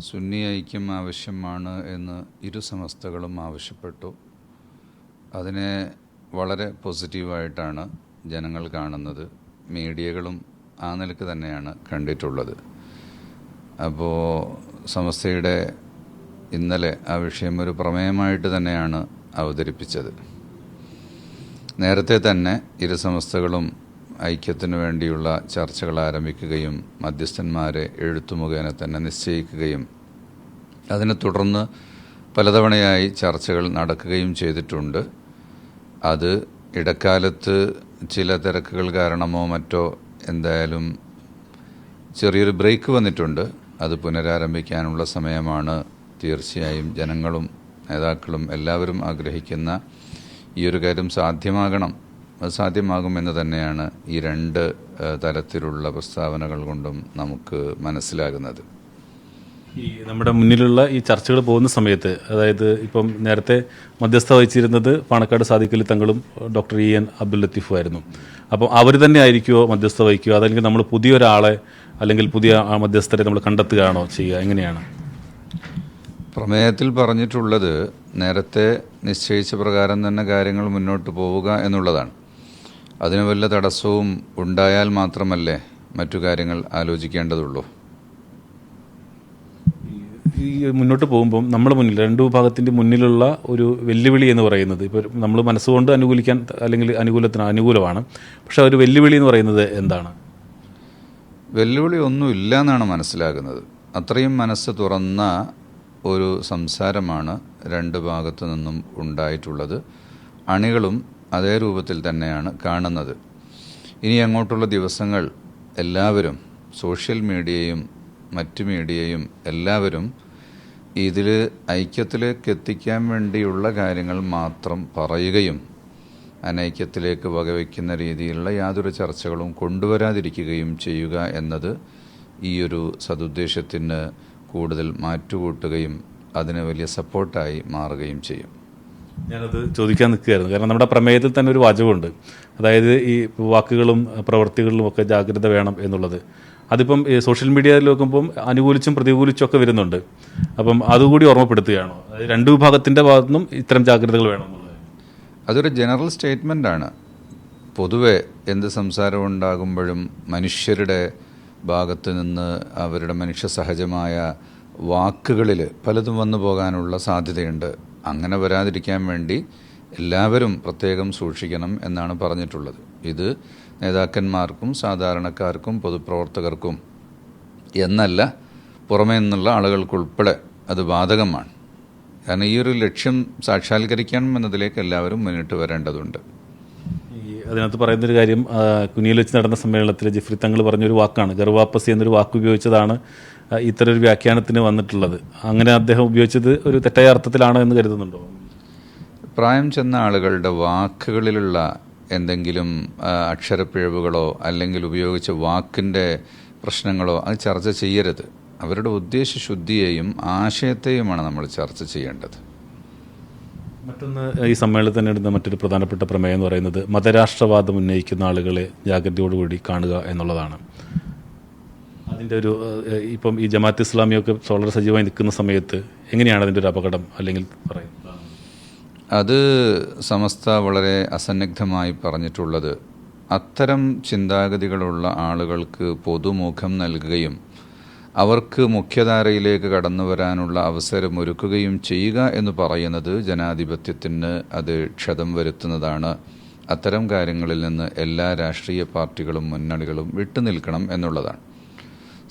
സുന്നി ഐക്യം ആവശ്യമാണ് എന്ന് ഇരു സമസ്തകളും ആവശ്യപ്പെട്ടു. അതിനെ വളരെ പോസിറ്റീവായിട്ടാണ് ജനങ്ങൾ കാണുന്നത്. മീഡിയകളും ആ നിലക്ക് തന്നെയാണ് കണ്ടിട്ടുള്ളത്. അപ്പോൾ സമസ്തയുടെ ഇന്നലെ ആ വിഷയം ഒരു പ്രമേയമായിട്ട് തന്നെയാണ് അവതരിപ്പിച്ചത്. നേരത്തെ തന്നെ ഇരു സമസ്തകളും ഐക്യത്തിനു വേണ്ടിയുള്ള ചർച്ചകൾ ആരംഭിക്കുകയും മധ്യസ്ഥന്മാരെ എഴുത്തുമുഖേന തന്നെ നിശ്ചയിക്കുകയും അതിനെ തുടർന്ന് പലതവണയായി ചർച്ചകൾ നടക്കുകയും ചെയ്തിട്ടുണ്ട്. അത് ഇടക്കാലത്ത് ചില തിരക്കുകൾ കാരണമോ മറ്റോ എന്തായാലും ചെറിയൊരു ബ്രേക്ക് വന്നിട്ടുണ്ട്. അത് പുനരാരംഭിക്കാനുള്ള സമയമാണ്. തീർച്ചയായും ജനങ്ങളും നേതാക്കളും എല്ലാവരും ആഗ്രഹിക്കുന്ന ഈ ഒരു കാര്യം അത് സാധ്യമാകുമെന്ന് തന്നെയാണ് ഈ രണ്ട് തലത്തിലുള്ള പ്രസ്താവനകൾ കൊണ്ടും നമുക്ക് മനസ്സിലാകുന്നത്. ഈ നമ്മുടെ മുന്നിലുള്ള ഈ ചർച്ചകൾ പോകുന്ന സമയത്ത്, അതായത് ഇപ്പം നേരത്തെ മധ്യസ്ഥ വഹിച്ചിരുന്നത് പാണക്കാട് സാദിഖ് അലി തങ്ങളും ഡോക്ടർ EN അബ്ദുൽ ലത്തീഫും ആയിരുന്നു. അപ്പം അവർ തന്നെ ആയിരിക്കുമോ മധ്യസ്ഥ വഹിക്കുക, അതല്ലെങ്കിൽ നമ്മൾ പുതിയൊരാളെ അല്ലെങ്കിൽ പുതിയ മധ്യസ്ഥരെ നമ്മൾ കണ്ടെത്തുകയാണോ ചെയ്യുക? എങ്ങനെയാണ് പ്രമേയത്തിൽ പറഞ്ഞിട്ടുള്ളത്? നേരത്തെ നിശ്ചയിച്ച പ്രകാരം തന്നെ കാര്യങ്ങൾ മുന്നോട്ട് പോവുക എന്നുള്ളതാണ്. അതിന് വല്ല തടസ്സവും ഉണ്ടായാൽ മാത്രമല്ലേ മറ്റു കാര്യങ്ങൾ ആലോചിക്കേണ്ടതുള്ളൂ. ഈ മുന്നോട്ട് പോകുമ്പം നമ്മുടെ മുന്നിൽ രണ്ടു വിഭാഗത്തിൻ്റെ മുന്നിലുള്ള ഒരു വെല്ലുവിളി എന്ന് പറയുന്നത്, ഇപ്പോൾ നമ്മൾ മനസ്സുകൊണ്ട് അനുകൂലിക്കാൻ അല്ലെങ്കിൽ അനുകൂലമാണ്, പക്ഷെ ഒരു വെല്ലുവിളി എന്ന് പറയുന്നത് എന്താണ്? വെല്ലുവിളി ഒന്നുമില്ല എന്നാണ് മനസ്സിലാകുന്നത്. അത്രയും മനസ്സ് തുറന്ന ഒരു സംസാരമാണ് രണ്ട് ഭാഗത്തു നിന്നും ഉണ്ടായിട്ടുള്ളത്. അണികളും അതേ രൂപത്തിൽ തന്നെയാണ് കാണുന്നത്. ഇനി അങ്ങോട്ടുള്ള ദിവസങ്ങൾ എല്ലാവരും, സോഷ്യൽ മീഡിയയും മറ്റു മീഡിയയും എല്ലാവരും ഇതിൽ ഐക്യത്തിലേക്ക് എത്തിക്കാൻ വേണ്ടിയുള്ള കാര്യങ്ങൾ മാത്രം പറയുകയും അനൈക്യത്തിലേക്ക് വകവയ്ക്കുന്ന രീതിയിലുള്ള യാതൊരു ചർച്ചകളും കൊണ്ടുവരാതിരിക്കുകയും ചെയ്യുക എന്നത് ഈ ഒരു സതുദ്ദേശത്തിന് കൂടുതൽ മാറ്റുകൂട്ടുകയും അതിന് വലിയ സപ്പോർട്ടായി മാറുകയും ചെയ്യും. ഞാനത് ചോദിക്കാൻ നിൽക്കുകയായിരുന്നു. കാരണം നമ്മുടെ പ്രമേയത്തിൽ തന്നെ ഒരു വാചകമുണ്ട്, അതായത് ഈ വാക്കുകളും പ്രവൃത്തികളിലും ഒക്കെ ജാഗ്രത വേണം എന്നുള്ളത്. അതിപ്പം സോഷ്യൽ മീഡിയയിൽ നോക്കുമ്പം അനുകൂലിച്ചും പ്രതികൂലിച്ചും ഒക്കെ വരുന്നുണ്ട്. അപ്പം അതുകൂടി ഓർമ്മപ്പെടുത്തുകയാണോ? രണ്ടു വിഭാഗത്തിൻ്റെ ഭാഗത്തുനിന്നും ഇത്തരം ജാഗ്രതകൾ വേണമെന്നുള്ളത് അതൊരു ജനറൽ സ്റ്റേറ്റ്മെൻ്റാണ്. പൊതുവെ എന്ത് സംസാരം ഉണ്ടാകുമ്പോഴും മനുഷ്യരുടെ ഭാഗത്ത് നിന്ന് അവരുടെ മനുഷ്യ സഹജമായ വാക്കുകളിൽ പലതും വന്നു പോകാനുള്ള സാധ്യതയുണ്ട്. അങ്ങനെ വരാതിരിക്കാൻ വേണ്ടി എല്ലാവരും പ്രത്യേകം സൂക്ഷിക്കണം എന്നാണ് പറഞ്ഞിട്ടുള്ളത്. ഇത് നേതാക്കന്മാർക്കും സാധാരണക്കാർക്കും പൊതുപ്രവർത്തകർക്കും എന്നല്ല, പുറമേ നിന്നുള്ള ആളുകൾക്കുൾപ്പെടെ അത് ബാധകമാണ്. കാരണം ഈ ഒരു ലക്ഷ്യം സാക്ഷാത്കരിക്കണം എന്നതിലേക്ക് എല്ലാവരും മുന്നിട്ട് വരേണ്ടതുണ്ട്. അതിനകത്ത് പറയുന്നൊരു കാര്യം, കുനിയിൽ വെച്ച് നടന്ന സമ്മേളനത്തിൽ ജിഫ്രി തങ്ങൾ പറഞ്ഞൊരു വാക്കാണ്, ഗർവാപ്പസി എന്നൊരു വാക്ക് ഉപയോഗിച്ചതാണ് ഇത്തരം ഒരു വ്യാഖ്യാനത്തിന് വന്നിട്ടുള്ളത്. അങ്ങനെ അദ്ദേഹം ഉപയോഗിച്ചത് ഒരു തെറ്റായ അർത്ഥത്തിലാണോ എന്ന് കരുതുന്നുണ്ടോ? പ്രായം ചെന്ന ആളുകളുടെ വാക്കുകളിലുള്ള എന്തെങ്കിലും അക്ഷരപ്പിഴവുകളോ അല്ലെങ്കിൽ ഉപയോഗിച്ച വാക്കിൻ്റെ പ്രശ്നങ്ങളോ അത് ചർച്ച ചെയ്യരുത്. അവരുടെ ഉദ്ദേശശുദ്ധിയെയും ആശയത്തെയുമാണ് നമ്മൾ ചർച്ച ചെയ്യേണ്ടത്. മറ്റൊന്ന്, ഈ സമ്മേളനത്തിൽ തന്നെ ഇടുന്ന മറ്റൊരു പ്രധാനപ്പെട്ട പ്രമേയം എന്ന് പറയുന്നത് മതരാഷ്ട്രവാദം ഉന്നയിക്കുന്ന ആളുകളെ ജാഗ്രതയോടുകൂടി കാണുക എന്നുള്ളതാണ്. അതിൻ്റെ ഒരു ഇപ്പം ഈ ജമാഅത്ത് ഇസ്ലാമിയൊക്കെ വളരെ സജീവമായി നിൽക്കുന്ന സമയത്ത് എങ്ങനെയാണ് അതിൻ്റെ ഒരു അപകടം അല്ലെങ്കിൽ പറയുന്നത്? അത് സമസ്ത വളരെ അസന്നിഗ്ധമായി പറഞ്ഞിട്ടുള്ളത്, അത്തരം ചിന്താഗതികളുള്ള ആളുകൾക്ക് പൊതുമുഖം നൽകുകയും അവർക്ക് മുഖ്യധാരയിലേക്ക് കടന്നു വരാനുള്ള അവസരമൊരുക്കുകയും ചെയ്യുക എന്ന് പറയുന്നത് ജനാധിപത്യത്തിന് അത് ക്ഷതം വരുത്തുന്നതാണ്. അത്തരം കാര്യങ്ങളിൽ നിന്ന് എല്ലാ രാഷ്ട്രീയ പാർട്ടികളും മുന്നണികളും വിട്ടുനിൽക്കണം എന്നുള്ളതാണ്.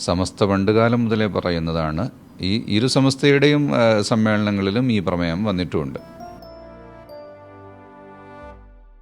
സമസ്ത പണ്ടുകാലം മുതലേ പറയുന്നതാണ്. ഈ ഇരു സമസ്തയുടെയും സമ്മേളനങ്ങളിലും ഈ പ്രമേയം വന്നിട്ടുമുണ്ട്.